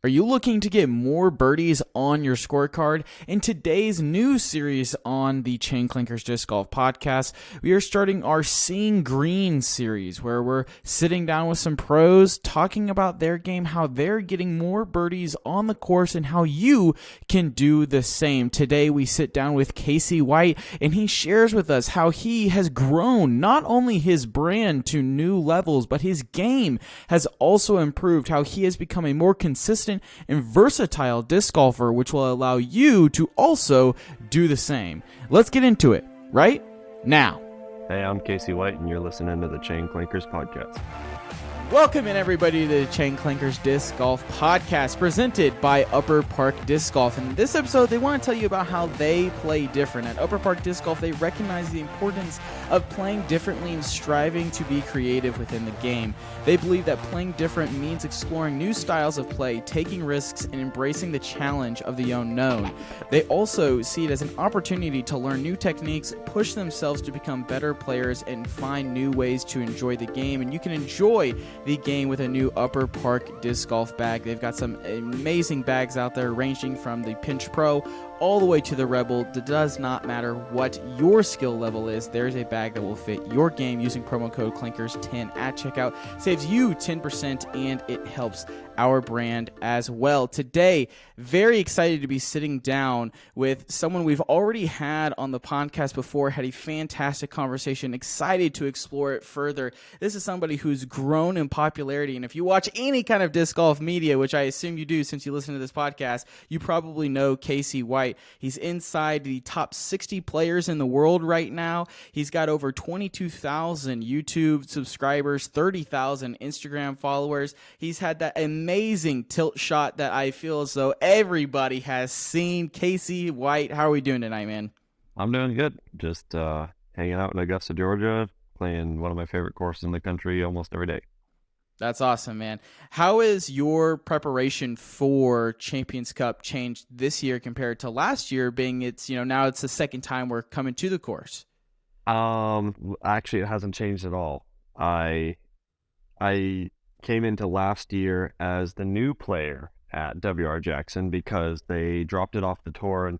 Are you looking to get more birdies on your scorecard? In today's new series on the Chain Clankers Disc Golf podcast, we are starting our Seeing Green series, where we're sitting down with some pros, talking about their game, how they're getting more birdies on the course, and how you can do the same. Today, we sit down with Casey White, and he shares with us how he has grown not only his brand to new levels, but his game has also improved, how he has become a more consistent and versatile disc golfer, which will allow you to also do the same. Let's get into it right now. Hey, I'm Casey White, and you're listening to the Chain Clankers podcast. Welcome in, everybody, to the Chain Clankers Disc Golf podcast, presented by Upper Park Disc Golf. And in this episode, they want to tell you about how they play different. At Upper Park Disc Golf, they recognize the importance of playing differently and striving to be creative within the game. They believe that playing different means exploring new styles of play, taking risks, and embracing the challenge of the unknown. They also see it as an opportunity to learn new techniques, push themselves to become better players, and find new ways to enjoy the game. And you can enjoy the game with a new Upper Park Disc Golf bag. They've got some amazing bags out there, ranging from the Pinch Pro all the way to the Rebel. It does not matter what your skill level is, there's a bag that will fit your game. Using promo code CLANKERS10 at checkout saves you 10%, and it helps our brand as well. Today, very excited to be sitting down with someone we've already had on the podcast before, had a fantastic conversation, excited to explore it further. This is somebody who's grown in popularity, and if you watch any kind of disc golf media, which I assume you do since you listen to this podcast, you probably know Casey White. He's inside the top 60 players in the world right now. He's got over 22,000 YouTube subscribers, 30,000 Instagram followers. He's had that amazing tilt shot that I feel as though everybody has seen. Casey White, how are we doing tonight, man? I'm doing good. Just hanging out in Augusta, Georgia, playing one of my favorite courses in the country almost every day. That's awesome, man. How is your preparation for Champions Cup changed this year compared to last year, being it's, now it's the second time we're coming to the course? Actually, it hasn't changed at all. I came into last year as the new player at WR Jackson because they dropped it off the tour in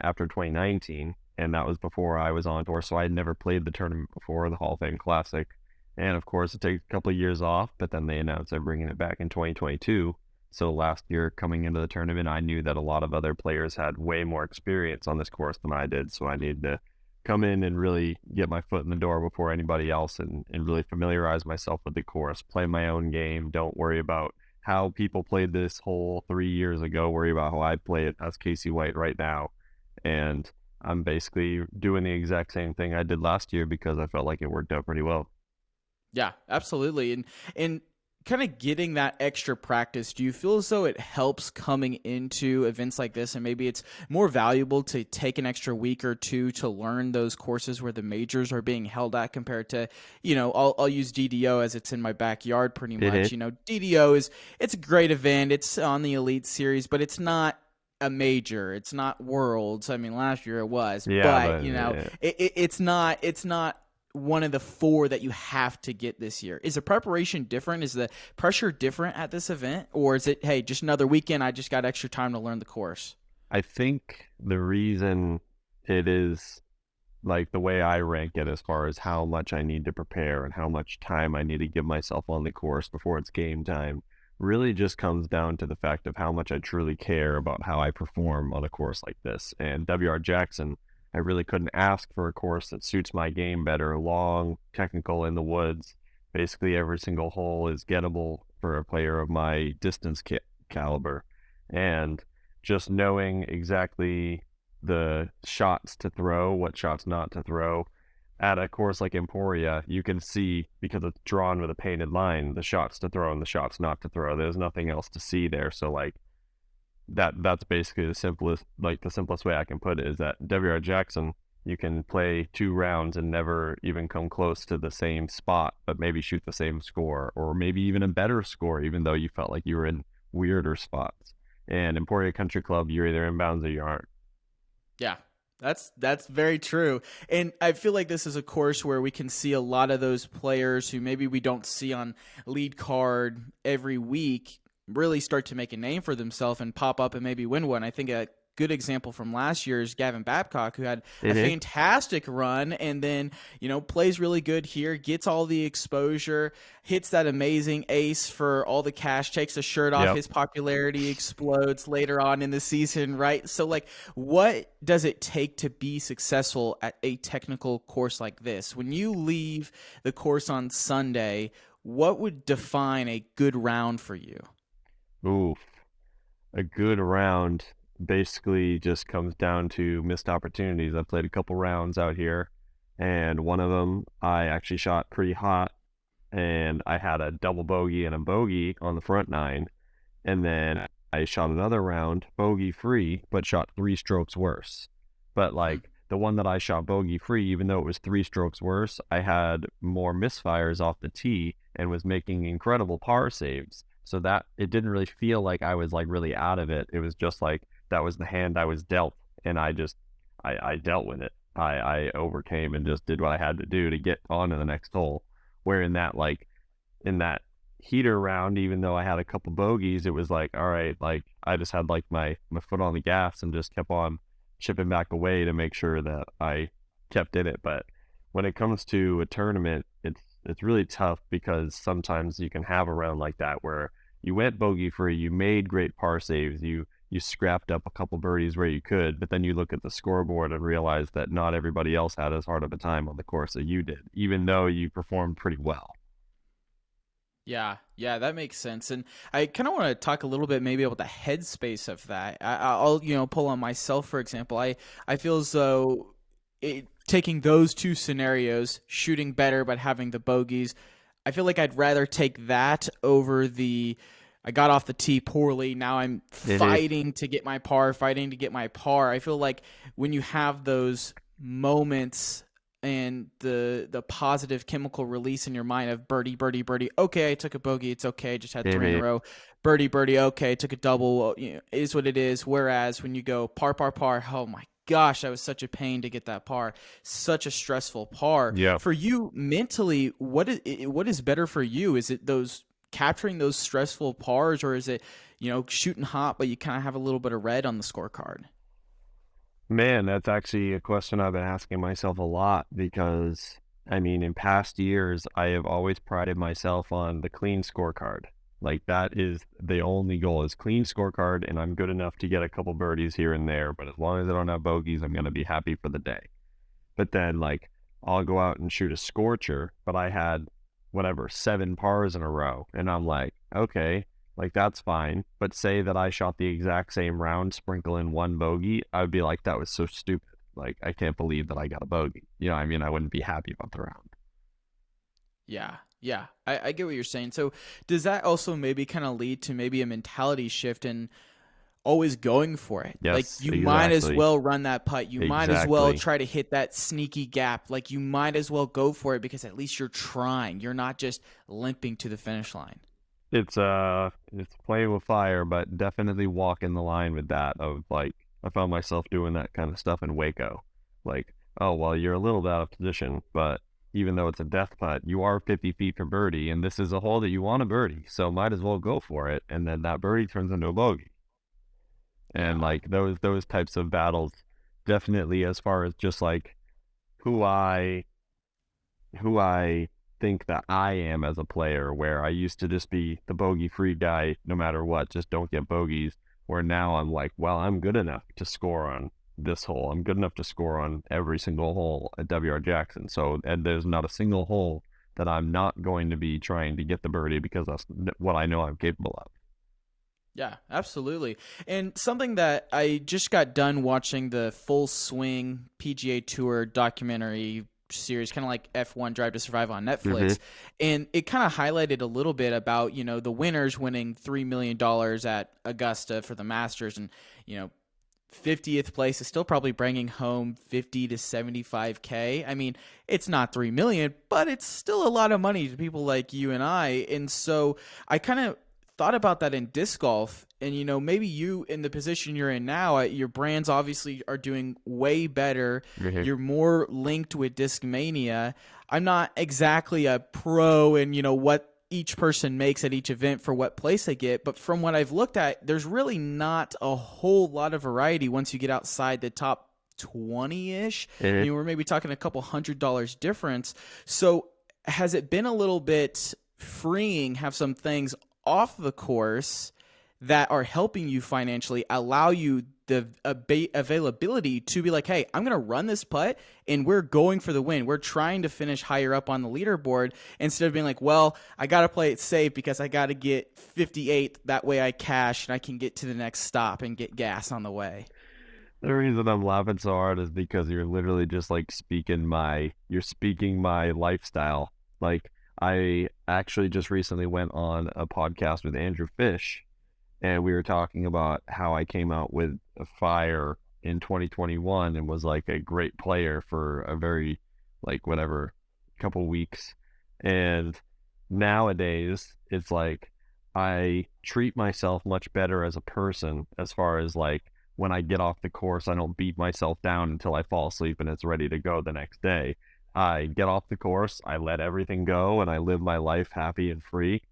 after 2019, and that was before I was on tour, so I had never played the tournament before, the Hall of Fame Classic. And of course, it takes a couple of years off, but then they announced they're bringing it back in 2022. So last year, coming into the tournament, I knew that a lot of other players had way more experience on this course than I did. So I needed to come in and really get my foot in the door before anybody else and really familiarize myself with the course, play my own game. Don't worry about how people played this hole 3 years ago. Worry about how I play it as Casey White right now. And I'm basically doing the exact same thing I did last year because I felt like it worked out pretty well. Yeah, absolutely. And kind of getting that extra practice, do you feel as though it helps coming into events like this, and maybe it's more valuable to take an extra week or two to learn those courses where the majors are being held at compared to, I'll use DDO as it's in my backyard pretty much. DDO it's a great event. It's on the Elite Series, but it's not a major. It's not Worlds. I mean, last year it was, it's not one of the four that you have to get this year. Is the preparation different? Is the pressure different at this event? Or is it, hey, just another weekend, I just got extra time to learn the course? I think the reason it is like the way I rank it as far as how much I need to prepare and how much time I need to give myself on the course before it's game time really just comes down to the fact of how much I truly care about how I perform on a course like this. And WR Jackson, I really couldn't ask for a course that suits my game better. Long, technical, in the woods. Basically, every single hole is gettable for a player of my distance caliber. And just knowing exactly the shots to throw, what shots not to throw. At a course like Emporia, you can see, because it's drawn with a painted line, the shots to throw and the shots not to throw. There's nothing else to see there. So, that's basically the simplest way I can put it is that WR Jackson, you can play 2 rounds and never even come close to the same spot, but maybe shoot the same score or maybe even a better score, even though you felt like you were in weirder spots. And Emporia Country Club, you're either inbounds or you aren't. Yeah, that's very true. And I feel like this is a course where we can see a lot of those players who maybe we don't see on lead card every week really start to make a name for themselves and pop up and maybe win one. I think a good example from last year is Gavin Babcock, who had a fantastic run and then, plays really good here, gets all the exposure, hits that amazing ace for all the cash, takes the shirt off, his popularity explodes later on in the season, right? So, like, what does it take to be successful at a technical course like this? When you leave the course on Sunday, what would define a good round for you? Ooh, a good round basically just comes down to missed opportunities. I played a couple rounds out here, and one of them I actually shot pretty hot, and I had a double bogey and a bogey on the front nine, and then I shot another round bogey free, but shot 3 strokes worse. But like the one that I shot bogey free, even though it was 3 strokes worse, I had more misfires off the tee and was making incredible par saves. So that it didn't really feel like I was like really out of it. It was just like that was the hand I was dealt, and I dealt with it. I overcame and just did what I had to do to get on to the next hole. Where in that heater round, even though I had a couple bogeys, it was like, all right, like I just had like my foot on the gas and just kept on chipping back away to make sure that I kept in it. But when it comes to a tournament, it's really tough because sometimes you can have a round like that where you went bogey free, you made great par saves, you scrapped up a couple birdies where you could, but then you look at the scoreboard and realize that not everybody else had as hard of a time on the course that you did, even though you performed pretty well. Yeah, that makes sense. And I kind of want to talk a little bit maybe about the headspace of that. I'll pull on myself, for example. I feel as though taking those two scenarios, shooting better but having the bogeys, I feel like I'd rather take that over I got off the tee poorly. Now I'm fighting to get my par. I feel like when you have those moments and the positive chemical release in your mind of birdie, birdie, birdie. Okay, I took a bogey. It's okay. Just had 3 in a row. Birdie, birdie. Okay, took a double. It is what it is. Whereas when you go par, par, par, oh my gosh, that was such a pain to get that par. Such a stressful par. Yeah. For you mentally, what is better for you? Is it capturing those stressful pars, or is it shooting hot but you kind of have a little bit of red on the scorecard? Man, that's actually a question I've been asking myself a lot because, I mean, in past years, I have always prided myself on the clean scorecard. Like, that is the only goal is clean scorecard, and I'm good enough to get a couple birdies here and there, but as long as I don't have bogeys, I'm going to be happy for the day. But then, like, I'll go out and shoot a scorcher, but I had, 7 pars in a row, and I'm like, okay, like, that's fine. But say that I shot the exact same round, sprinkle in 1 bogey, I would be like, that was so stupid. Like, I can't believe that I got a bogey. I wouldn't be happy about the round. Yeah. I get what you're saying. So does that also maybe kind of lead to maybe a mentality shift in always going for it? Yes, like you might as well run that putt. You might as well try to hit that sneaky gap. Like you might as well go for it because at least you're trying. You're not just limping to the finish line. It's playing with fire, but definitely walking the line with that of like, I found myself doing that kind of stuff in Waco. Like, oh, well, you're a little bit out of position, but even though it's a death putt, you are 50 feet for birdie, and this is a hole that you want a birdie, so might as well go for it. And then that birdie turns into a bogey. And like those types of battles, definitely as far as just like who I think that I am as a player, where I used to just be the bogey free guy no matter what, just don't get bogeys, where now I'm like, well, I'm good enough to score on this hole. I'm good enough to score on every single hole at WR Jackson. So, and there's not a single hole that I'm not going to be trying to get the birdie because that's what I know I'm capable of. Yeah, absolutely. And something that I just got done watching the Full Swing PGA Tour documentary series, kind of like F1 Drive to Survive on Netflix. And it kind of highlighted a little bit about, the winners winning $3 million at Augusta for the Masters. And, 50th place is still probably bringing home 50 to 75K. I mean, it's not 3 million, but it's still a lot of money to people like you and I. And so I kind of thought about that in disc golf, and maybe you in the position you're in now, your brands obviously are doing way better. You're more linked with Discmania. I'm not exactly a pro in what each person makes at each event for what place they get. But from what I've looked at, there's really not a whole lot of variety once you get outside the top 20-ish. It, We're maybe talking a couple $100 difference. So has it been a little bit freeing, have some things off the course that are helping you financially, allow you the availability to be like, hey, I'm going to run this putt and we're going for the win. We're trying to finish higher up on the leaderboard instead of being like, well, I got to play it safe because I got to get 58th. That way I cash and I can get to the next stop and get gas on the way. the reason I'm laughing so hard is because you're literally just like you're speaking my lifestyle. Like, I actually just recently went on a podcast with Andrew Fish, and we were talking about how I came out with a fire in 2021 and was like a great player for a very, like, whatever, couple weeks. And nowadays, it's like I treat myself much better as a person, as far as like when I get off the course, I don't beat myself down until I fall asleep and it's ready to go the next day. I get off the course, I let everything go, and I live my life happy and free.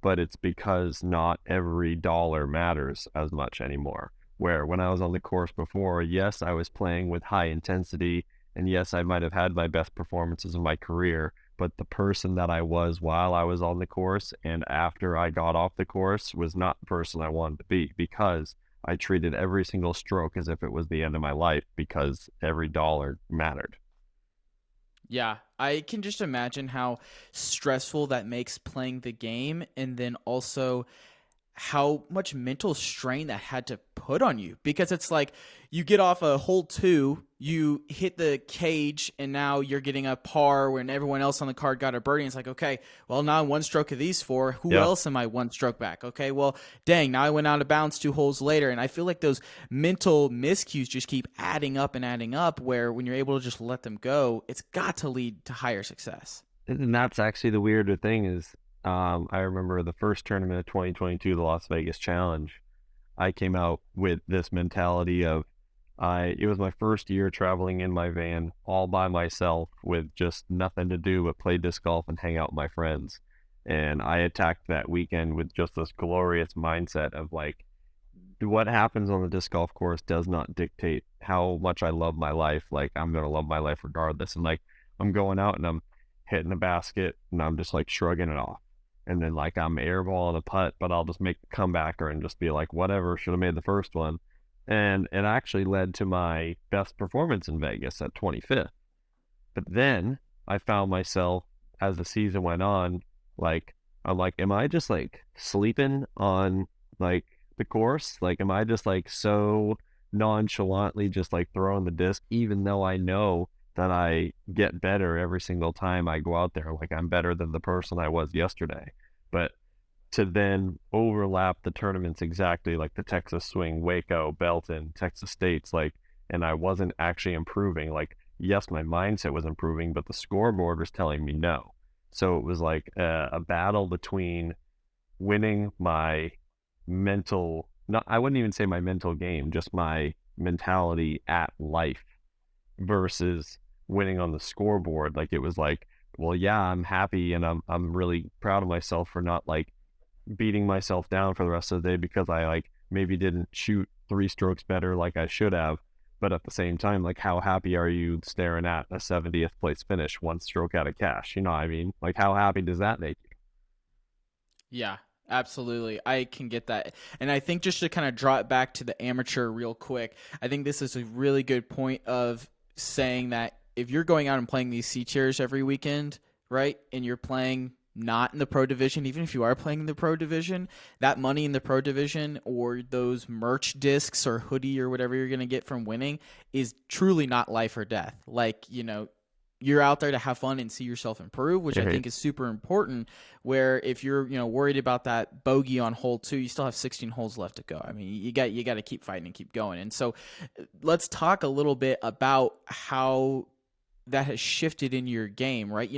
But it's because not every dollar matters as much anymore. Where when I was on the course before, yes, I was playing with high intensity, and yes, I might have had my best performances of my career, but the person that I was while I was on the course and after I got off the course was not the person I wanted to be, because I treated every single stroke as if it was the end of my life, because every dollar mattered. Yeah, I can just imagine how stressful that makes playing the game, and then also how much mental strain that had to put on you, because it's like you get off a hole 2, you hit the cage, and now you're getting a par when everyone else on the card got a birdie. And it's like, okay, well, now I'm one stroke of these 4. Who Yeah. else am I one stroke back? Okay, well, dang, now I went out of bounds 2 holes later. And I feel like those mental miscues just keep adding up, where when you're able to just let them go, it's got to lead to higher success. And that's actually the weirder thing is, I remember the first tournament of 2022, the Las Vegas Challenge. I came out with this mentality of, it was my first year traveling in my van all by myself with just nothing to do but play disc golf and hang out with my friends. And I attacked that weekend with just this glorious mindset of like, what happens on the disc golf course does not dictate how much I love my life. Like, I'm going to love my life regardless. And like, I'm going out and I'm hitting the basket and I'm just like shrugging it off. And then like I'm airballing a putt, but I'll just make the comebacker and just be like, whatever, should have made the first one. And it actually led to my best performance in Vegas at 25th. But then I found myself, as the season went on, like, I'm like, am I just like sleeping on like the course? Like, am I just like so nonchalantly just like throwing the disc, even though I know that I get better every single time I go out there? Like, I'm better than the person I was yesterday. But to then overlap the tournaments exactly, like the Texas Swing, Waco, Belton, Texas States, like, and I wasn't actually improving. Like, yes, my mindset was improving, but the scoreboard was telling me no. So it was like a battle between winning my mental, not, I wouldn't even say my mental game, just my mentality at life, versus winning on the scoreboard. Like, it was like, well, yeah, I'm happy and I'm really proud of myself for not like beating myself down for the rest of the day because I like maybe didn't shoot 3 strokes better like I should have. But at the same time, like, how happy are you staring at a 70th place finish, 1 stroke out of cash? You know what I mean? Like, how happy does that make you? Yeah, absolutely. I can get that. And I think just to kind of draw it back to the amateur real quick, I think this is a really good point of saying that if you're going out and playing these C tiers every weekend, right, and you're playing not in the pro division, even if you are playing in the pro division, that money in the pro division or those merch discs or hoodie or whatever you're going to get from winning is truly not life or death. Like, you're out there to have fun and see yourself improve, which I think is super important. Where if you're, worried about that bogey on hole 2, you still have 16 holes left to go. I mean, you got to keep fighting and keep going. And so let's talk a little bit about how that has shifted in your game, right?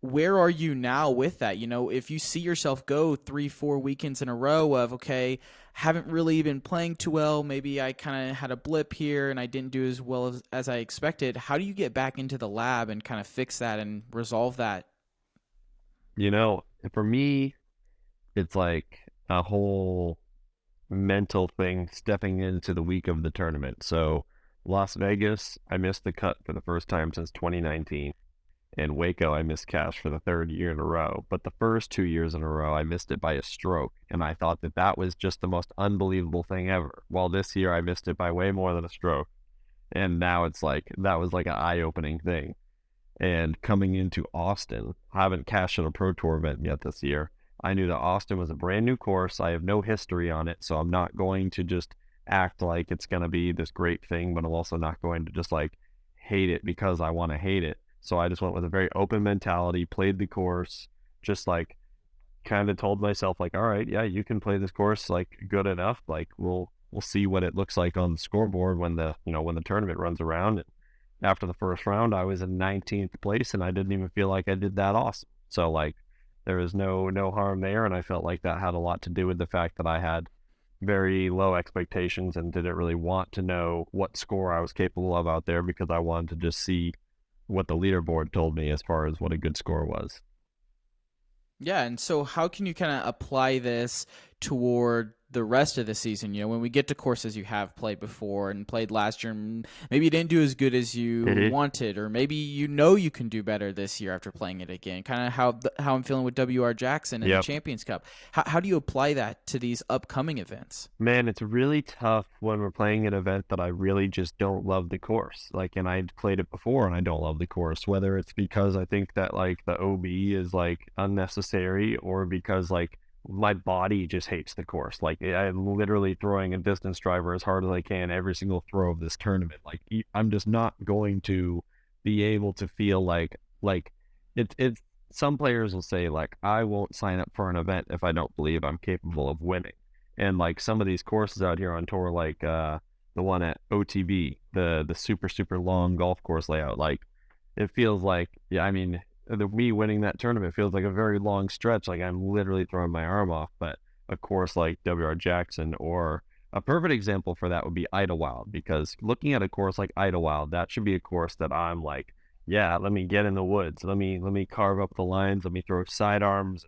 Where are you now with that? If you see yourself go 3-4 weekends in a row of, okay, haven't really been playing too well, maybe I kind of had a blip here and I didn't do as well as I expected, how do you get back into the lab and kind of fix that and resolve that? For me, it's like a whole mental thing stepping into the week of the tournament. So Las Vegas, I missed the cut for the first time since 2019. In Waco, I missed cash for the third year in a row. But the first 2 years in a row, I missed it by a stroke. And I thought that that was just the most unbelievable thing ever. While this year, I missed it by way more than a stroke. And now it's like, that was like an eye-opening thing. And coming into Austin, I haven't cashed at a Pro Tour event yet this year. I knew that Austin was a brand new course. I have no history on it, so I'm not going to just act like it's going to be this great thing, but I'm also not going to just like hate it because I want to hate it. So I just went with a very open mentality, played the course, just like kind of told myself like, all right, yeah, you can play this course like good enough. Like we'll see what it looks like on the scoreboard when the tournament runs around. And after the first round, I was in 19th place, and I didn't even feel like I did that awesome. So like, there was no harm there, and I felt like that had a lot to do with the fact that I had very low expectations and didn't really want to know what score I was capable of out there because I wanted to just see what the leaderboard told me as far as what a good score was. Yeah, and so how can you kind of apply this toward the rest of the season? When we get to courses you have played before and played last year, and maybe you didn't do as good as you wanted, or maybe you can do better this year after playing it again. Kind of how I'm feeling with WR Jackson and the Champions Cup. How do you apply that to these upcoming events? Man, it's really tough when we're playing an event that I really just don't love the course. Like, and I played it before and I don't love the course, whether it's because I think that like the OB is like unnecessary or because like my body just hates the course. Like, I'm literally throwing a distance driver as hard as I can every single throw of this tournament. Like, I'm just not going to be able to feel like it's some players will say like, I won't sign up for an event if I don't believe I'm capable of winning. And like some of these courses out here on tour, like the one at OTB, the super long golf course layout, like it feels like, yeah, I mean, me winning that tournament feels like a very long stretch. Like I'm literally throwing my arm off. But a course like WR Jackson, or a perfect example for that would be Idlewild, because looking at a course like Idlewild, that should be a course that I'm like, yeah, let me get in the woods, let me carve up the lines, let me throw sidearms,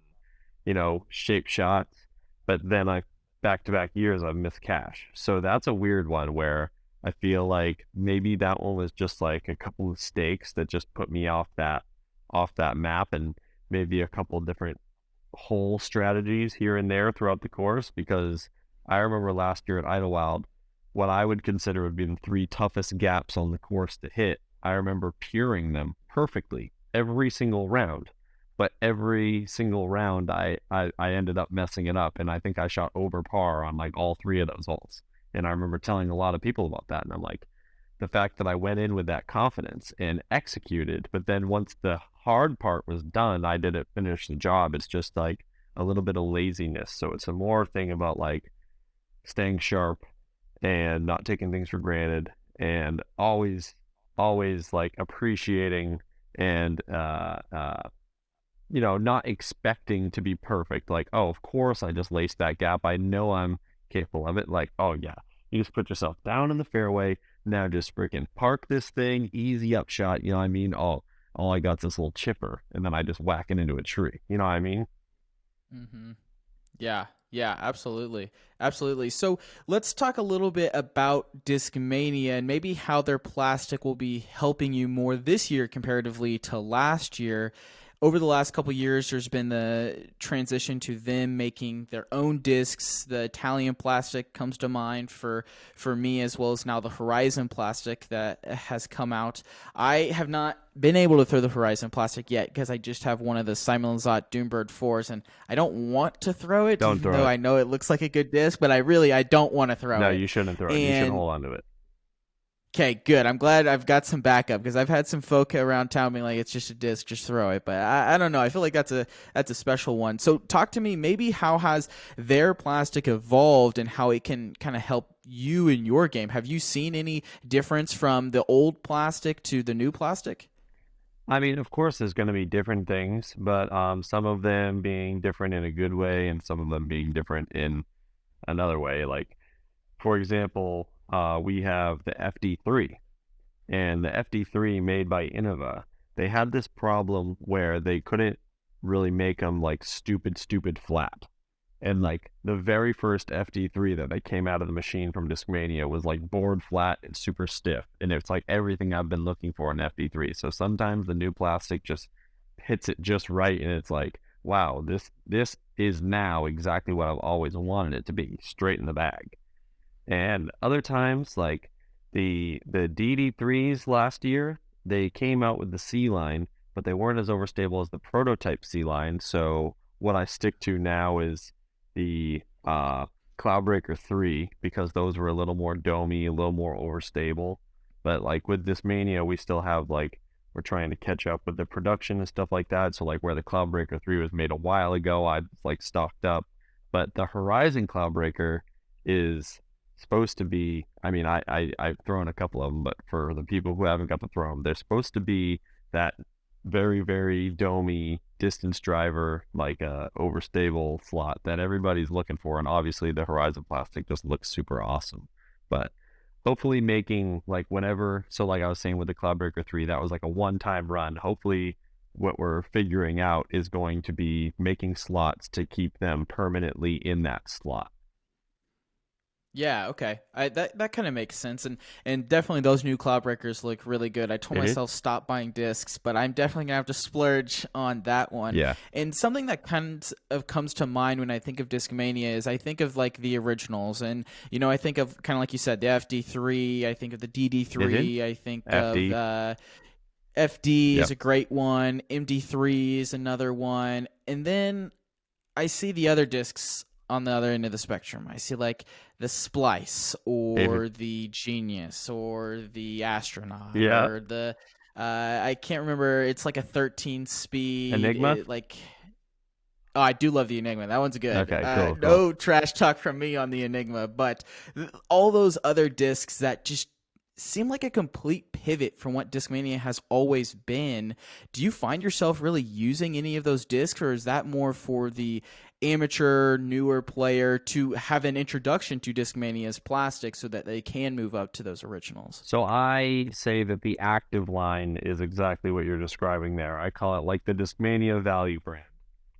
and shape shots. But then I back-to-back years I've missed cash. So that's a weird one where I feel like maybe that one was just like a couple of mistakes that just put me off that map, and maybe a couple different hole strategies here and there throughout the course. Because I remember last year at Idlewild, what I would consider would be the three toughest gaps on the course to hit, I remember puring them perfectly every single round. But every single round, I ended up messing it up, and I think I shot over par on like all three of those holes. And I remember telling a lot of people about that, and I'm like, the fact that I went in with that confidence and executed, but then once the hard part was done, I didn't finish the job. It's just like a little bit of laziness. So it's a more thing about like staying sharp and not taking things for granted, and always like appreciating and not expecting to be perfect. Like, oh, of course I just laced that gap, I know I'm capable of it. Like, oh yeah, you just put yourself down in the fairway, now just freaking park this thing, easy up shot, you know what I mean? All I got's this little chipper, and then I just whack it into a tree, you know what I mean? Mm-hmm. Yeah, absolutely. Absolutely. So let's talk a little bit about Discmania and maybe how their plastic will be helping you more this year comparatively to last year. Over the last couple years, there's been the transition to them making their own discs. The Italian plastic comes to mind for me, as well as now the Horizon plastic that has come out. I have not been able to throw the Horizon plastic yet because I just have one of the Simon Lizotte Doombird 4s, and I don't want to throw it, Don't even throw though it. I know it looks like a good disc, but I don't want to throw No, it. you shouldn't throw it. You should hold on to it. Okay, good. I'm glad I've got some backup because I've had some folk around town being like, "It's just a disc, just throw it." But I don't know. I feel like that's a special one. So talk to me. Maybe how has their plastic evolved and how it can kind of help you in your game? Have you seen any difference from the old plastic to the new plastic? I mean, of course, there's going to be different things, but some of them being different in a good way, and some of them being different in another way. Like, for example, we have the FD3, and the FD3 made by Innova. They had this problem where they couldn't really make them like stupid flat. And like the very first FD3 that came out of the machine from Discmania was like board flat and super stiff. And it's like everything I've been looking for in FD3. So sometimes the new plastic just hits it just right. And it's like, wow, this is now exactly what I've always wanted it to be, straight in the bag. And other times, like the DD3s last year, they came out with the C line, but they weren't as overstable as the prototype C line. So what I stick to now is the Cloudbreaker 3, because those were a little more domey, a little more overstable. But like with Discmania, we still have like, we're trying to catch up with the production and stuff like that. So like where the Cloudbreaker 3 was made a while ago, I like stocked up. But the Horizon Cloudbreaker is supposed to be, I mean, I've thrown a couple of them, but for the people who haven't got to throw them, they're supposed to be that very, very domey distance driver, like a overstable slot that everybody's looking for. And obviously the Horizon plastic just looks super awesome. But hopefully making like whenever, so like I was saying with the Cloudbreaker 3, that was like a one-time run. Hopefully what we're figuring out is going to be making slots to keep them permanently in that slot. Yeah, okay. That kind of makes sense, and definitely those new Cloudbreakers look really good. I told myself stop buying discs, but I'm definitely gonna have to splurge on that one. Yeah. And something that kind of comes to mind when I think of Discmania is I think of like the originals, and I think of kind of like you said the FD3. I think of the DD3. I think FD. of FD is a great one. MD3 is another one, and then I see the other discs on the other end of the spectrum. I see like the Splice or the Genius or the Astronaut or the I can't remember. It's like a 13 speed Enigma. Oh, I do love the Enigma. That one's good. Okay, cool. No trash talk from me on the Enigma, but all those other discs that just seem like a complete pivot from what Discmania has always been. Do you find yourself really using any of those discs, or is that more for the amateur, newer player to have an introduction to Discmania's plastic so that they can move up to those originals? So I say that the active line is exactly what you're describing there. I call it like the Discmania value brand.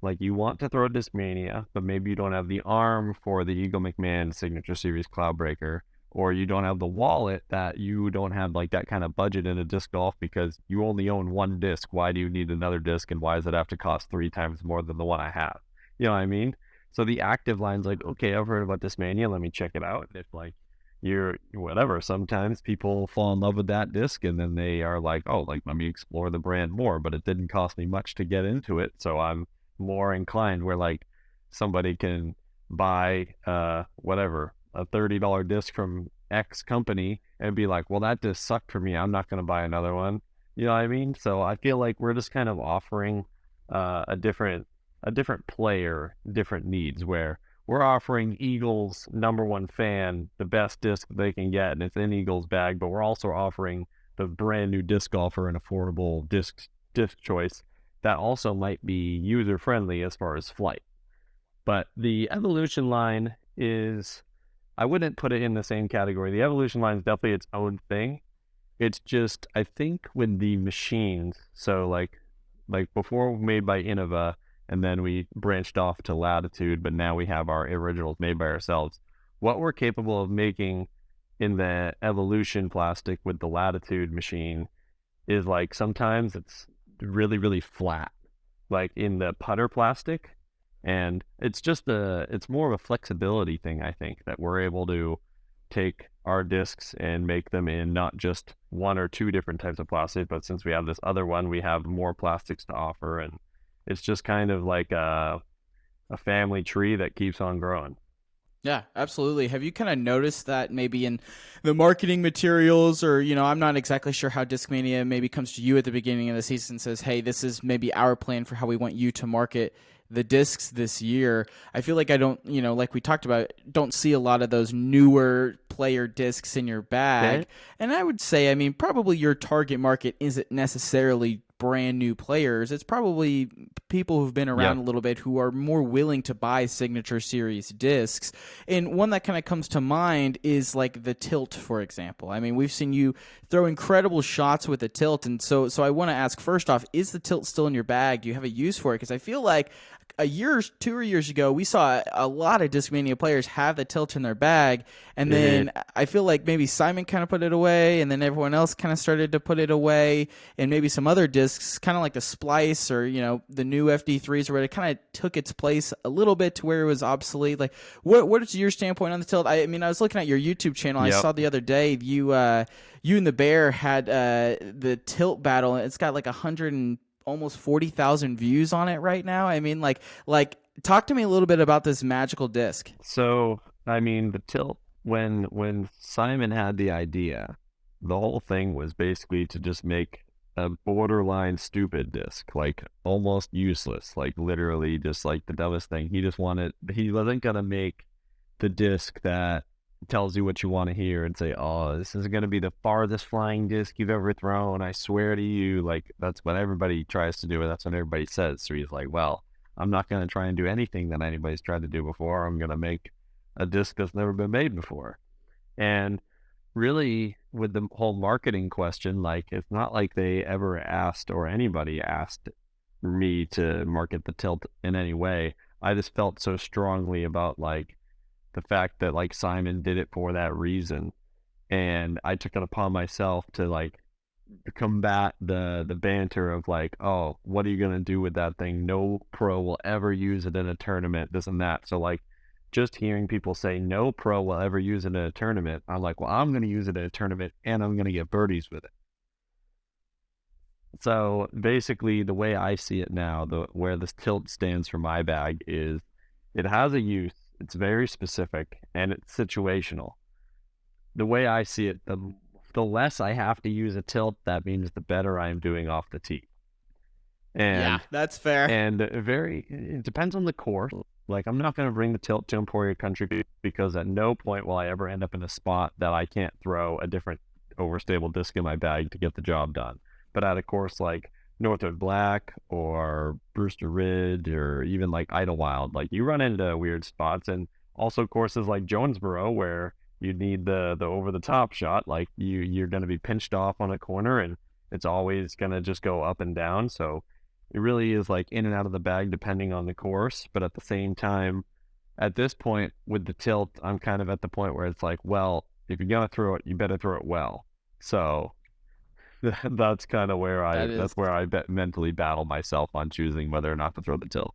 Like you want to throw Discmania, but maybe you don't have the arm for the Eagle McMahon Signature Series Cloudbreaker, or you don't have the wallet that you don't have like that kind of budget in a disc golf because you only own one disc. Why do you need another disc, and why does it have to cost 3 times more than the one I have? You know what I mean? So the active line's like, okay, I've heard about Discmania, let me check it out. And if like you're whatever, sometimes people fall in love with that disc and then they are like, oh, like let me explore the brand more, but it didn't cost me much to get into it. So I'm more inclined where like somebody can buy whatever, a $30 disc from X company and be like, well, that disc sucked for me, I'm not going to buy another one. You know what I mean? So I feel like we're just kind of offering a different player different needs, where we're offering Eagles #1 fan the best disc they can get, and it's in Eagles bag, but we're also offering the brand new disc golfer an affordable disc choice that also might be user friendly as far as flight. But the Evolution line is, I wouldn't put it in the same category. The Evolution line is definitely its own thing. It's just, I think with the machines, so like before made by Innova, and then we branched off to Latitude, but now we have our originals made by ourselves. What we're capable of making in the Evolution plastic with the Latitude machine is like sometimes it's really, really flat, like in the putter plastic. And it's just it's more of a flexibility thing, I think, that we're able to take our discs and make them in not just 1 or 2 different types of plastic, but since we have this other one, we have more plastics to offer. And it's just kind of like a family tree that keeps on growing. Yeah, absolutely. Have you kind of noticed that maybe in the marketing materials, or, I'm not exactly sure how Discmania maybe comes to you at the beginning of the season and says, hey, this is maybe our plan for how we want you to market the discs this year. I feel like I don't, like we talked about, don't see a lot of those newer player discs in your bag. Okay. And I would say, probably your target market isn't necessarily brand new players. It's probably people who've been around a little bit who are more willing to buy Signature Series discs. And one that kind of comes to mind is like the tilt, for example. I mean, we've seen you throw incredible shots with the tilt. And so I want to ask, first off, is the tilt still in your bag? Do you have a use for it? Because I feel like a year, 2 years ago, we saw a lot of Discmania players have the tilt in their bag, and then I feel like maybe Simon kind of put it away, and then everyone else kind of started to put it away, and maybe some other discs, kind of like the Splice or the new FD3s, where it kind of took its place a little bit to where it was obsolete. Like, what is your standpoint on the tilt? I mean, I was looking at your YouTube channel. I saw the other day you and the Bear had the tilt battle. It's got like 100 almost 40,000 views on it right now. I mean, like talk to me a little bit about this magical disc. So, I mean, the tilt, when Simon had the idea, the whole thing was basically to just make a borderline stupid disc, like almost useless, like literally just like the dumbest thing. He wasn't going to make the disc that tells you what you want to hear and say, oh, this is going to be the farthest flying disc you've ever thrown, I swear to you. Like, that's what everybody tries to do, and that's what everybody says. So he's like, well, I'm not going to try and do anything that anybody's tried to do before. I'm going to make a disc that's never been made before. And really, with the whole marketing question, like, it's not like they ever asked, or anybody asked me to market the tilt in any way. I just felt so strongly about like the fact that like Simon did it for that reason, and I took it upon myself to like combat the banter of like, oh, what are you gonna do with that thing? No pro will ever use it in a tournament, this and that. So like, just hearing people say no pro will ever use it in a tournament, I'm like, well, I'm gonna use it in a tournament, and I'm gonna get birdies with it. So basically, the way I see it now, where this tilt stands for my bag is, it has a use. It's very specific, and it's situational. The way I see it, the less I have to use a tilt, that means the better I'm doing off the tee. And yeah, that's fair. And it depends on the course. Like, I'm not going to bring the tilt to Emporia Country because at no point will I ever end up in a spot that I can't throw a different overstable disc in my bag to get the job done. But at a course like Northwood Black or Brewster Ridge or even like Idlewild, like, you run into weird spots. And also courses like Jonesboro, where you need the over the top shot, like you're going to be pinched off on a corner, and it's always going to just go up and down. So it really is like in and out of the bag depending on the course. But at the same time, at this point with the tilt, I'm kind of at the point where it's like, well, if you're going to throw it, you better throw it well. So that's kind of where I mentally battle myself on choosing whether or not to throw the tilt.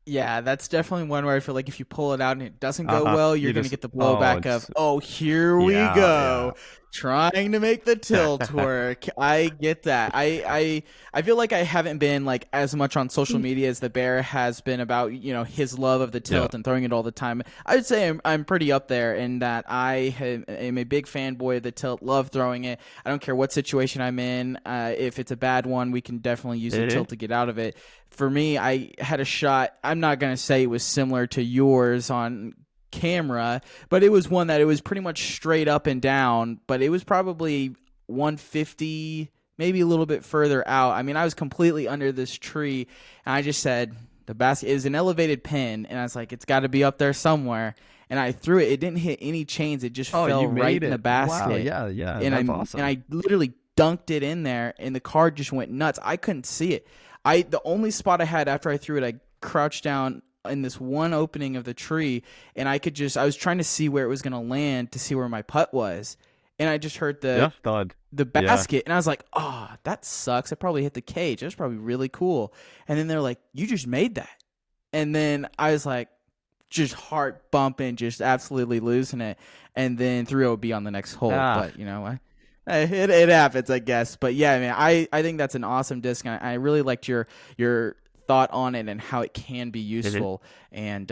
Yeah, that's definitely one where I feel like if you pull it out and it doesn't go well, you're going to get the blowback of, here we go. Yeah. Trying to make the tilt work. I get that. I feel like I haven't been like as much on social media as the Bear has been about, his love of the tilt and throwing it all the time. I would say I'm pretty up there in that I am a big fanboy of the tilt, love throwing it. I don't care what situation I'm in. If it's a bad one, we can definitely use the tilt to get out of it. For me, I had a shot. I'm not going to say it was similar to yours on camera, but it was one that it was pretty much straight up and down, but it was probably 150, maybe a little bit further out. I mean, I was completely under this tree, and I just said, the basket is an elevated pin, and I was like, it's got to be up there somewhere. And I threw it. It didn't hit any chains. It just fell right in the basket. Wow, yeah. And awesome. And I literally dunked it in there, and the card just went nuts. I couldn't see it. The only spot I had after I threw it, I crouched down in this one opening of the tree, and I was trying to see where it was going to land to see where my putt was. And I just heard the basket, and I was like, oh, that sucks. I probably hit the cage. That was probably really cool. And then they're like, you just made that. And then I was like, just heart bumping, just absolutely losing it. And then 3 would be on the next hole. But, it happens, I guess. But yeah, man, I think that's an awesome disc. I really liked your thought on it and how it can be useful. And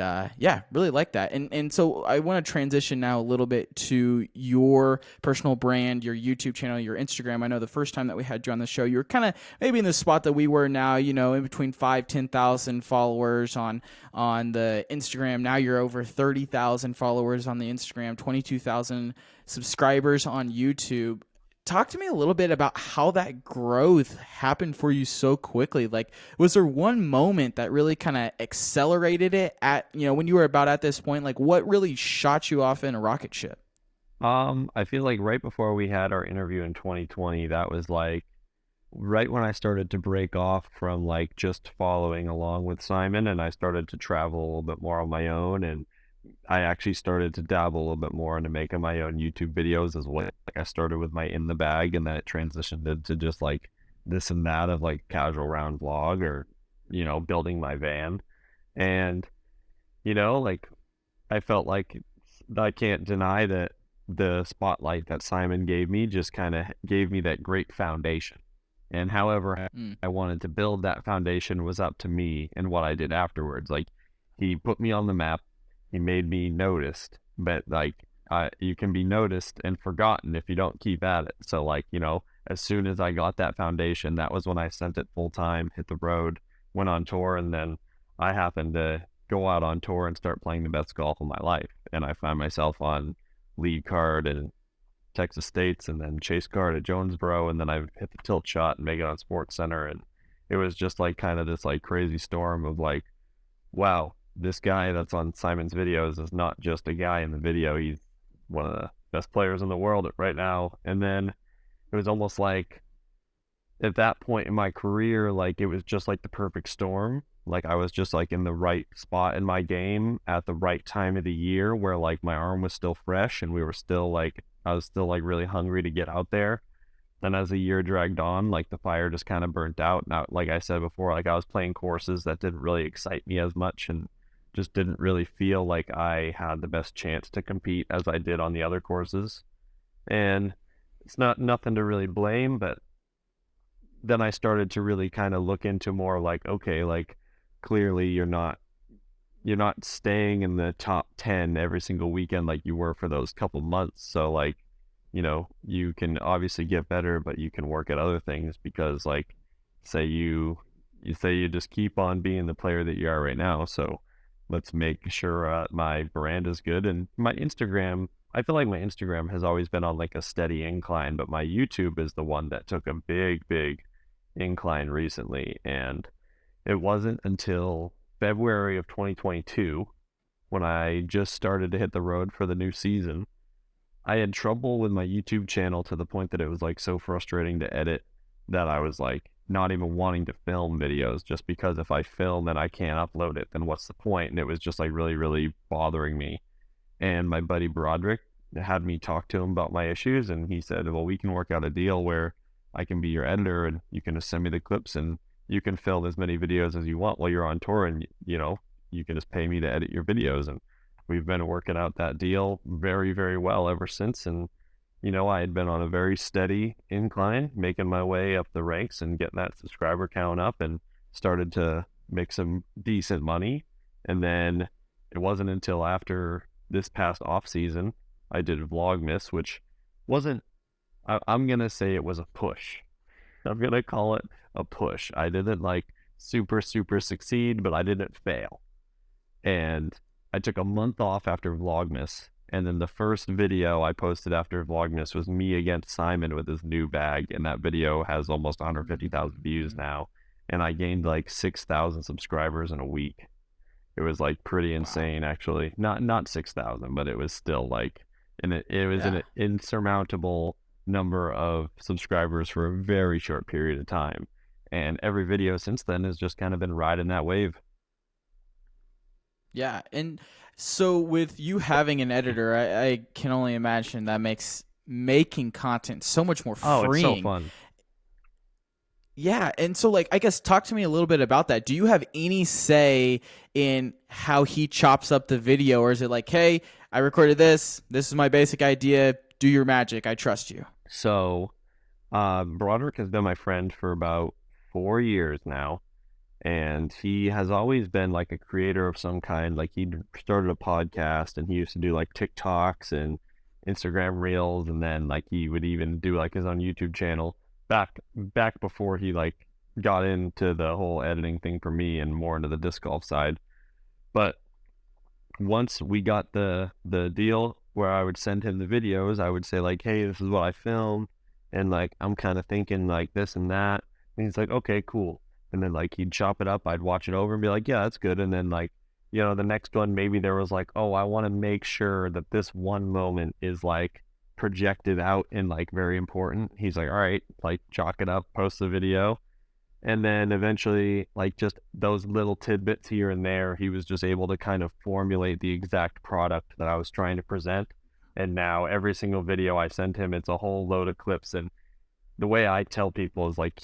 really like that. And so I want to transition now a little bit to your personal brand, your YouTube channel, your Instagram. I know the first time that we had you on the show, you were kind of maybe in the spot that we were now, in between 5,000-10,000 followers on the Instagram. Now you're over 30,000 followers on the Instagram, 22,000 subscribers on YouTube. talk to me a little bit about how that growth happened for you so quickly. Like, was there one moment that really kind of accelerated it at, when you were about at this point? Like, what really shot you off in a rocket ship? I feel like right before we had our interview in 2020, that was like right when I started to break off from like just following along with Simon, and I started to travel a little bit more on my own, and I actually started to dabble a little bit more into making my own YouTube videos as well. Like I started with my in the bag, and then it transitioned into just like this and that of like casual round vlog, or building my van. And like I felt like I can't deny that the spotlight that Simon gave me just kind of gave me that great foundation. And however Mm. I wanted to build that foundation was up to me and what I did afterwards. Like he put me on the map, he made me noticed, but like you can be noticed and forgotten if you don't keep at it. So like, as soon as I got that foundation, that was when I sent it full time, hit the road, went on tour, and then I happened to go out on tour and start playing the best golf of my life. And I find myself on lead card and Texas States, and then chase card at Jonesboro, and then I hit the tilt shot and make it on Sports Center. And it was just like kind of this like crazy storm of like, wow, this guy that's on Simon's videos is not just a guy in the video. He's one of the best players in the world right now. And then it was almost like at that point in my career, like it was just like the perfect storm. Like I was just like in the right spot in my game at the right time of the year where like my arm was still fresh and we were still like, I was still like really hungry to get out there. Then as the year dragged on, like the fire just kind of burnt out. Now, like I said before, like I was playing courses that didn't really excite me as much and just didn't really feel like I had the best chance to compete as I did on the other courses. And it's not nothing to really blame, but then I started to really kind of look into more like, okay, like clearly you're not staying in the top 10 every single weekend like you were for those couple months. So like, you can obviously get better, but you can work at other things because like say you say you just keep on being the player that you are right now. So let's make sure my brand is good. And my Instagram, I feel like my Instagram has always been on like a steady incline, but my YouTube is the one that took a big incline recently. And it wasn't until February of 2022 when I just started to hit the road for the new season. I had trouble with my YouTube channel to the point that it was like so frustrating to edit that I was like not even wanting to film videos just because if I film and I can't upload it, then what's the point? And it was just like really bothering me. And my buddy Broderick had me talk to him about my issues, and he said, well, we can work out a deal where I can be your editor and you can just send me the clips and you can film as many videos as you want while you're on tour, and you can just pay me to edit your videos. And we've been working out that deal very well ever since. And I had been on a very steady incline, making my way up the ranks and getting that subscriber count up, and started to make some decent money. And then it wasn't until after this past off season I did Vlogmas, which wasn't, I'm gonna say it was a push. I'm gonna call it a push. I didn't like super succeed, but I didn't fail. And I took a month off after Vlogmas, and then the first video I posted after Vlogmas was me against Simon with his new bag, and that video has almost 150,000 views now, and I gained like 6,000 subscribers in a week. It was like pretty insane, actually. Not 6,000, but it was still like, and it was an insurmountable number of subscribers for a very short period of time. And every video since then has just kind of been riding that wave. Yeah, and so with you having an editor, I can only imagine that makes making content so much more freeing. Oh, it's so fun. Yeah, and so like I guess talk to me a little bit about that. Do you have any say in how he chops up the video, or is it like, hey, I recorded this is my basic idea, do your magic, I trust you? So Broderick has been my friend for about 4 years now, and he has always been like a creator of some kind. Like he started a podcast, and he used to do like TikToks and Instagram reels, and then like he would even do like his own YouTube channel back before he like got into the whole editing thing for me and more into the disc golf side. But once we got the deal where I would send him the videos, I would say like, hey, this is what I filmed, and like I'm kind of thinking like this and that, and he's like, okay, cool. And then like he'd chop it up, I'd watch it over and be like, yeah, that's good. And then like, the next one, maybe there was like, oh, I want to make sure that this one moment is like projected out and like very important. He's like, all right, like chalk it up, post the video. And then eventually, like just those little tidbits here and there, he was just able to kind of formulate the exact product that I was trying to present. And now every single video I send him, it's a whole load of clips. And the way I tell people is like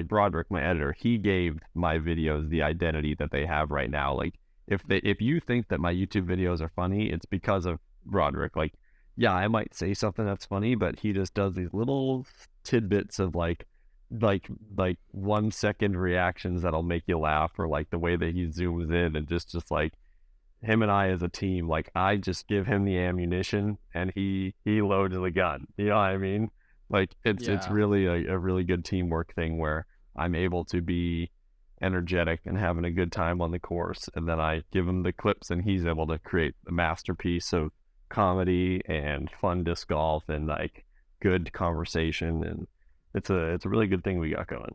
Broderick, my editor, he gave my videos the identity that they have right now. Like if you think that my YouTube videos are funny, it's because of Broderick. Like, yeah, I might say something that's funny, but he just does these little tidbits of like like 1 second reactions that'll make you laugh, or like the way that he zooms in, and just like him and I as a team, like I just give him the ammunition and he loads the gun. You know what I mean? Like it's Yeah. really a really good teamwork thing where I'm able to be energetic and having a good time on the course, and then I give him the clips and he's able to create a masterpiece of comedy and fun disc golf and like good conversation, and it's a really good thing we got going.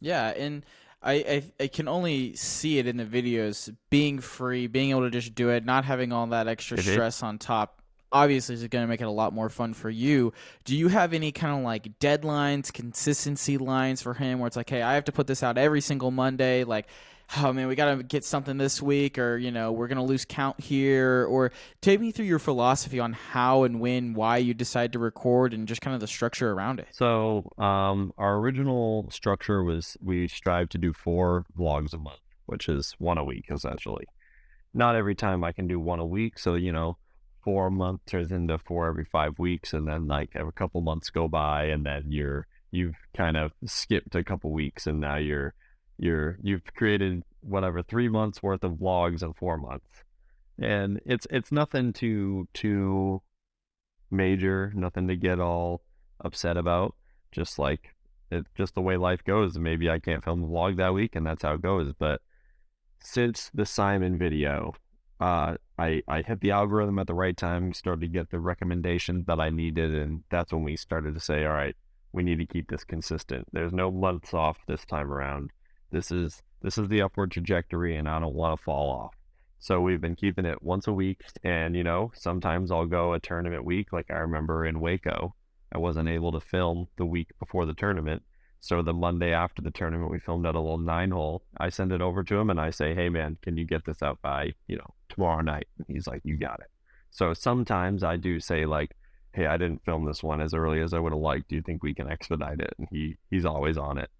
Yeah, and I can only see it in the videos, being free, being able to just do it, not having all that extra If it stress on top. Obviously, is going to make it a lot more fun for you. Do you have any kind of like deadlines, consistency lines for him where it's like, hey, I have to put this out every single Monday? Like, oh man, we got to get something this week, or, we're going to lose count here. Or take me through your philosophy on how and when, why you decide to record, and just kind of the structure around it. So, our original structure was we strive to do 4 vlogs a month, which is one a week essentially. Not every time I can do one a week, so 4 a month turns into 4 every 5 weeks, and then like every couple months go by, and then you've kind of skipped a couple weeks, and now you've created whatever 3 months worth of vlogs in 4 months, and it's nothing too major, nothing to get all upset about. Just like it's just the way life goes. Maybe I can't film a vlog that week, and that's how it goes. But since the Simon video, I hit the algorithm at the right time, started to get the recommendations that I needed, and that's when we started to say, all right, we need to keep this consistent. There's no months off this time around. This is the upward trajectory, and I don't want to fall off. So we've been keeping it once a week, and sometimes I'll go a tournament week. Like I remember in Waco, I wasn't able to film the week before the tournament. So the Monday after the tournament, we filmed at a little 9-hole. I send it over to him and I say, hey man, can you get this out by, tomorrow night? And he's like, you got it. So sometimes I do say like, hey, I didn't film this one as early as I would have liked. Do you think we can expedite it? And he's always on it.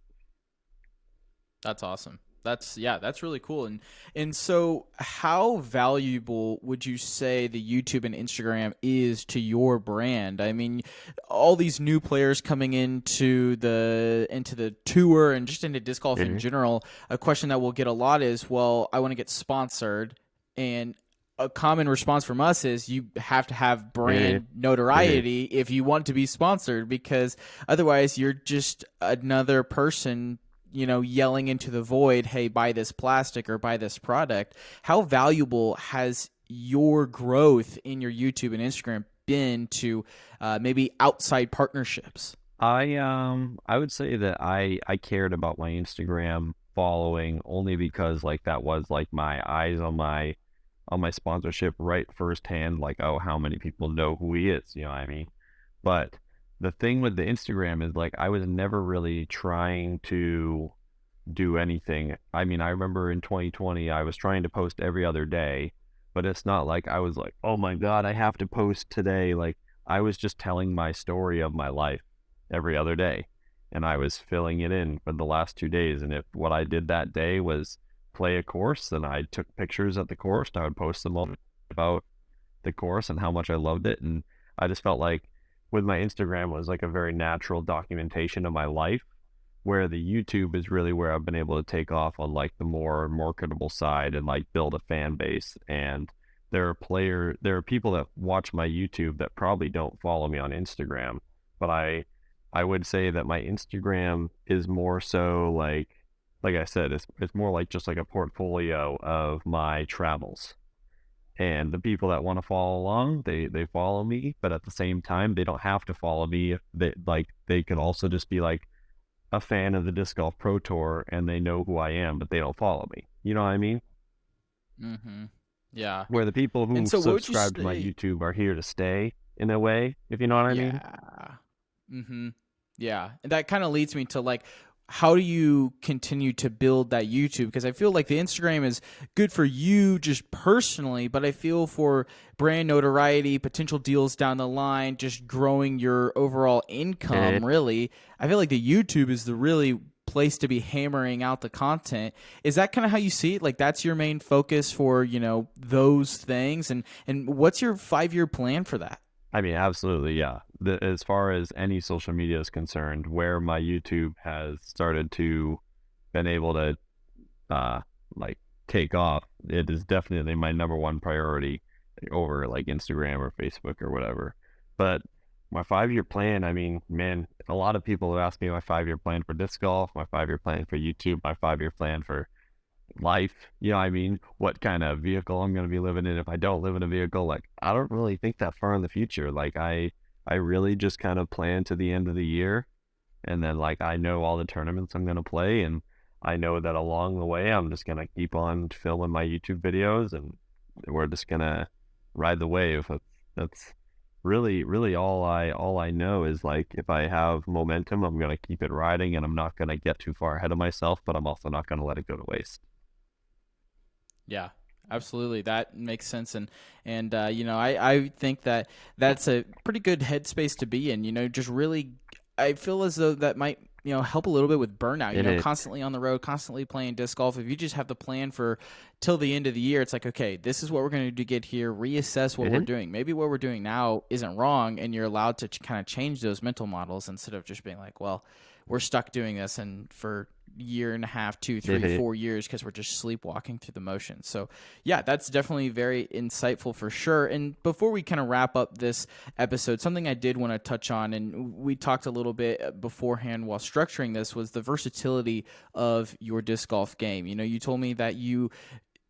That's awesome. That's really cool. And so how valuable would you say the YouTube and Instagram is to your brand? I mean, all these new players coming into the tour and just into disc golf in general, a question that we'll get a lot is, well, I want to get sponsored, and a common response from us is you have to have brand notoriety if you want to be sponsored, because otherwise you're just another person yelling into the void, hey, buy this plastic or buy this product. How valuable has your growth in your YouTube and Instagram been to maybe outside partnerships? I would say that I cared about my Instagram following only because like that was like my eyes on my sponsorship right firsthand, like, oh, how many people know who he is, you know what I mean? But the thing with the Instagram is like I was never really trying to do anything. I mean, I remember in 2020 I was trying to post every other day, but it's not like I was like, oh my God, I have to post today. Like I was just telling my story of my life every other day, and I was filling it in for the last 2 days. And if what I did that day was play a course, then I took pictures at the course, and I would post them all about the course and how much I loved it. And I just felt like with my Instagram was like a very natural documentation of my life, where the YouTube is really where I've been able to take off on like the more marketable side and like build a fan base. And there are people that watch my YouTube that probably don't follow me on Instagram, but I would say that my Instagram is more so like I said, it's more like just like a portfolio of my travels. And the people that want to follow along, they follow me, but at the same time, they don't have to follow me. They could also just be like a fan of the Disc Golf Pro Tour and they know who I am, but they don't follow me. You know what I mean? Mm-hmm. Yeah. Where the people who And so what would you subscribe to my say? YouTube are here to stay in a way, if you know what I mean. Yeah. Mm-hmm. Yeah. And that kind of leads me to like, how do you continue to build that YouTube? Because I feel like the Instagram is good for you just personally, but I feel for brand notoriety, potential deals down the line, just growing your overall income, really, I feel like the YouTube is the really place to be hammering out the content. Is that kind of how you see it? Like that's your main focus for, those things? And what's your 5-year plan for that? I mean, absolutely, yeah. As far as any social media is concerned, where my YouTube has started to been able to like take off, it is definitely my number one priority over like Instagram or Facebook or whatever. But my 5-year plan, I mean, man, a lot of people have asked me my 5-year plan for disc golf, my 5-year plan for YouTube, my 5-year plan for life. You know what I mean? What kind of vehicle I'm going to be living in if I don't live in a vehicle. Like, I don't really think that far in the future. Like, I really just kind of plan to the end of the year. And then, like, I know all the tournaments I'm going to play. And I know that along the way, I'm just going to keep on filming my YouTube videos. And we're just going to ride the wave. That's really all I know is, like, if I have momentum, I'm going to keep it riding. And I'm not going to get too far ahead of myself. But I'm also not going to let it go to waste. Yeah, absolutely. That makes sense. And I think that that's a pretty good headspace to be in, just really, I feel as though that might, help a little bit with burnout, constantly on the road, constantly playing disc golf. If you just have the plan for till the end of the year, it's like, okay, this is what we're going to do to get here, reassess what we're doing. Maybe what we're doing now isn't wrong, and you're allowed to kind of change those mental models instead of just being like, well, we're stuck doing this and for year and a half, 2, 3, 4 years because we're just sleepwalking through the motions. So yeah, that's definitely very insightful for sure. And before we kind of wrap up this episode, something I did want to touch on, and we talked a little bit beforehand while structuring this, was the versatility of your disc golf game. You told me that you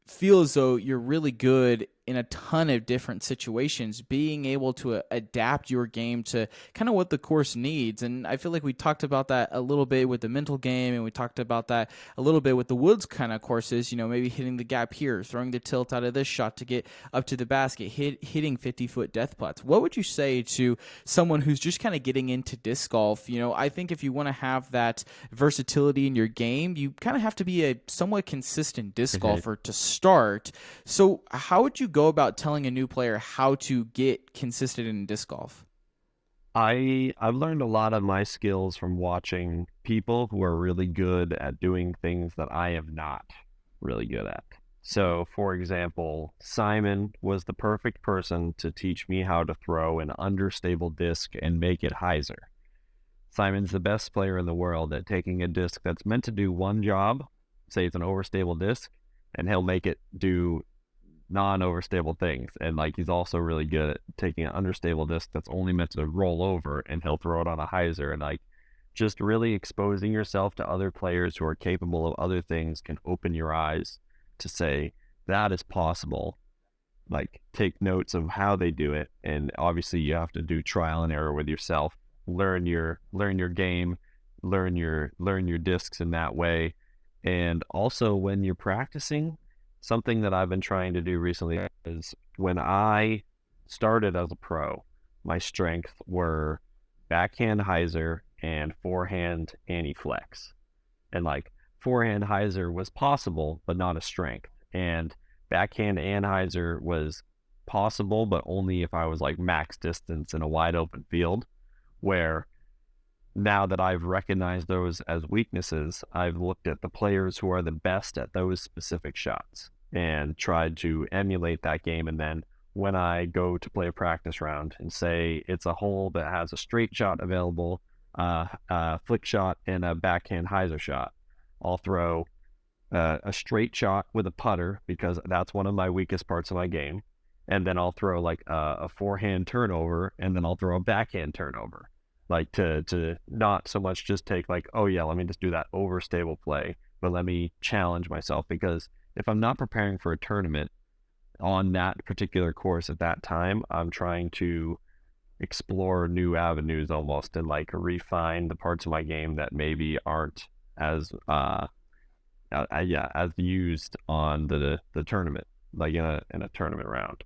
feel as though you're really good in a ton of different situations, being able to adapt your game to kind of what the course needs. And I feel like we talked about that a little bit with the mental game, and we talked about that a little bit with the woods kind of courses, maybe hitting the gap here, throwing the tilt out of this shot to get up to the basket, hitting 50-foot death putts. What would you say to someone who's just kind of getting into disc golf? I think if you want to have that versatility in your game, you kind of have to be a somewhat consistent disc golfer to start. So how would you go about telling a new player how to get consistent in disc golf? I've learned a lot of my skills from watching people who are really good at doing things that I am not really good at. So, for example, Simon was the perfect person to teach me how to throw an understable disc and make it hyzer. Simon's the best player in the world at taking a disc that's meant to do one job, say it's an overstable disc, and he'll make it do non-overstable things. And like, he's also really good at taking an understable disc that's only meant to roll over, and he'll throw it on a hyzer. And like, just really exposing yourself to other players who are capable of other things can open your eyes to say that is possible. Like, take notes of how they do it, and obviously you have to do trial and error with yourself, learn your game, learn your discs in that way. And also, when you're practicing, something that I've been trying to do recently is, when I started as a pro, my strengths were backhand hyzer and forehand anti-flex. And like, forehand hyzer was possible, but not a strength. And backhand anhyzer was possible, but only if I was like max distance in a wide open field. Where now that I've recognized those as weaknesses, I've looked at the players who are the best at those specific shots and tried to emulate that game. And then when I go to play a practice round and say it's a hole that has a straight shot available, flick shot, and a backhand hyzer shot, I'll throw a straight shot with a putter because that's one of my weakest parts of my game. And then I'll throw like a forehand turnover, and then I'll throw a backhand turnover. Like, to not so much just take like, oh yeah, let me just do that overstable play, but let me challenge myself. Because if I'm not preparing for a tournament, on that particular course at that time, I'm trying to explore new avenues almost, and like refine the parts of my game that maybe aren't as as used on the tournament, like in a tournament round.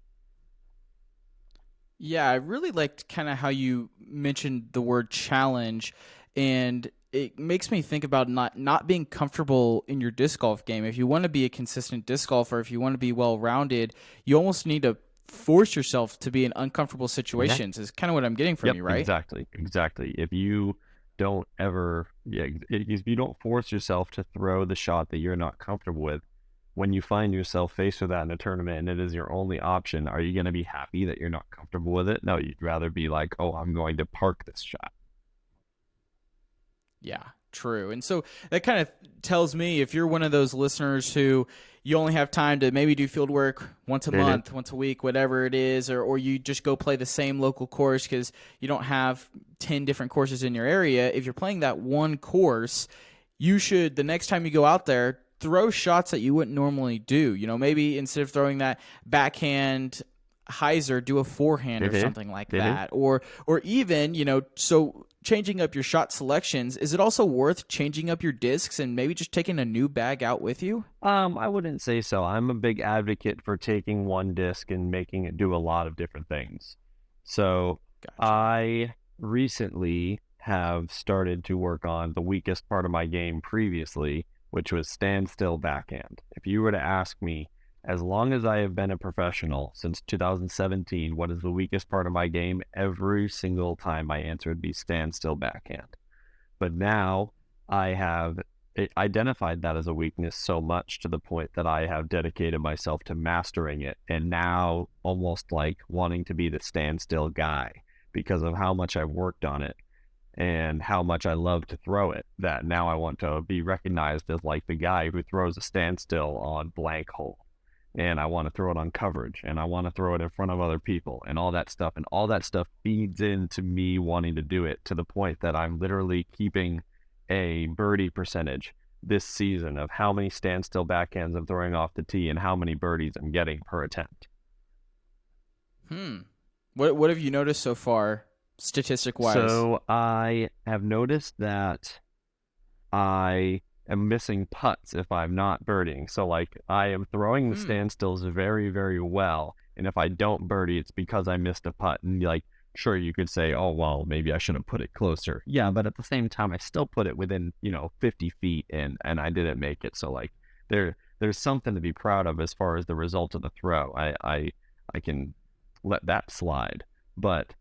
Yeah, I really liked kind of how you mentioned the word challenge, and it makes me think about not being comfortable in your disc golf game. If you want to be a consistent disc golfer, if you want to be well rounded, you almost need to force yourself to be in uncomfortable situations. Is kind of what I'm getting from Yep, you, right? exactly. If you don't ever, if you don't force yourself to throw the shot that you're not comfortable with, when you find yourself faced with that in a tournament and it is your only option, are you going to be happy that you're not comfortable with it? No, you'd rather be like, oh, I'm going to park this shot. Yeah, true. And so that kind of tells me if you're one of those listeners who you only have time to maybe do field work once a month, once a week, whatever it is, or you just go play the same local course because you don't have 10 different courses in your area. If you're playing that one course, you should, the next time you go out there, throw shots that you wouldn't normally do. You know, maybe instead of throwing that backhand hyzer, do a forehand or something like that. Or even, you know, so changing up your shot selections, is it also worth changing up your discs and maybe just taking a new bag out with you? I wouldn't say so. I'm a big advocate for taking one disc and making it do a lot of different things. So Gotcha. I recently have started to work on the weakest part of my game previously, which was standstill backhand. If you were to ask me, as long as I have been a professional since 2017, what is the weakest part of my game? Every single time my answer would be standstill backhand. But now I have identified that as a weakness so much to the point that I have dedicated myself to mastering it, and now almost like wanting to be the standstill guy because of how much I've worked on it and how much I love to throw it, that now I want to be recognized as like the guy who throws a standstill on blank hole. And I want to throw it on coverage, and I want to throw it in front of other people and all that stuff. And all that stuff feeds into me wanting to do it, to the point that I'm literally keeping a birdie percentage this season of how many standstill backhands I'm throwing off the tee and how many birdies I'm getting per attempt. What have you noticed so far, statistic-wise? So I have noticed that I am missing putts if I'm not birdieing. So like I am throwing the standstills very, very well. And if I don't birdie, it's because I missed a putt. And like, sure, you could say, oh, well, maybe I should have put it closer. Yeah, but at the same time, I still put it within, 50 feet and I didn't make it. So like there's something to be proud of as far as the result of the throw. I can let that slide. But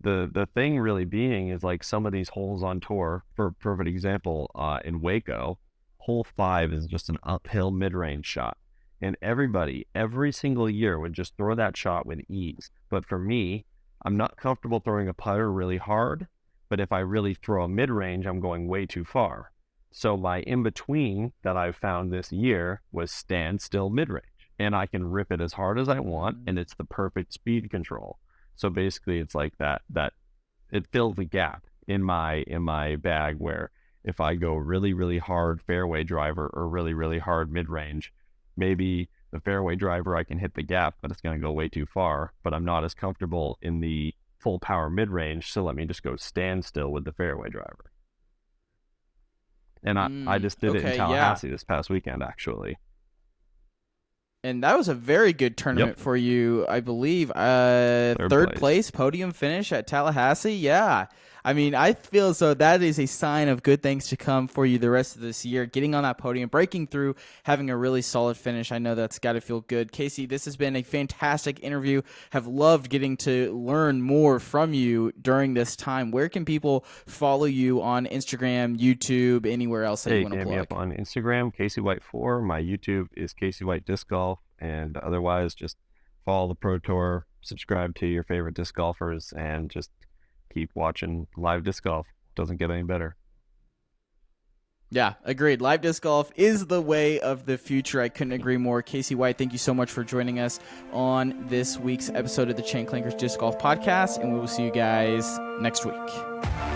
the thing really being is like some of these holes on tour, for perfect example, in Waco, hole 5 is just an uphill mid-range shot. And everybody, every single year, would just throw that shot with ease. But for me, I'm not comfortable throwing a putter really hard, but if I really throw a mid-range, I'm going way too far. So my in-between that I've found this year was standstill mid-range. And I can rip it as hard as I want, and it's the perfect speed control. So basically it's like that it fills the gap in my bag, where if I go really, really hard fairway driver or really, really hard mid-range, maybe the fairway driver I can hit the gap, but it's going to go way too far, but I'm not as comfortable in the full power mid-range, so let me just go standstill with the fairway driver. And I just did it in Tallahassee this past weekend, actually. And that was a very good tournament for you, I believe. Third place, podium finish at Tallahassee. Yeah. I mean, I feel as though that is a sign of good things to come for you the rest of this year. Getting on that podium, breaking through, having a really solid finish. I know that's got to feel good. Casey, this has been a fantastic interview. Have loved getting to learn more from you during this time. Where can people follow you on Instagram, YouTube, anywhere else that you want to plug? Hit me up on Instagram, CaseyWhite4. My YouTube is Casey White Disc Golf. And otherwise, just follow the Pro Tour, subscribe to your favorite disc golfers, and just keep watching live disc golf. Doesn't get any better. Yeah, agreed. Live disc golf is the way of the future. I couldn't agree more. Casey White, thank you so much for joining us on this week's episode of the Chain Clankers Disc Golf Podcast, and we will see you guys next week.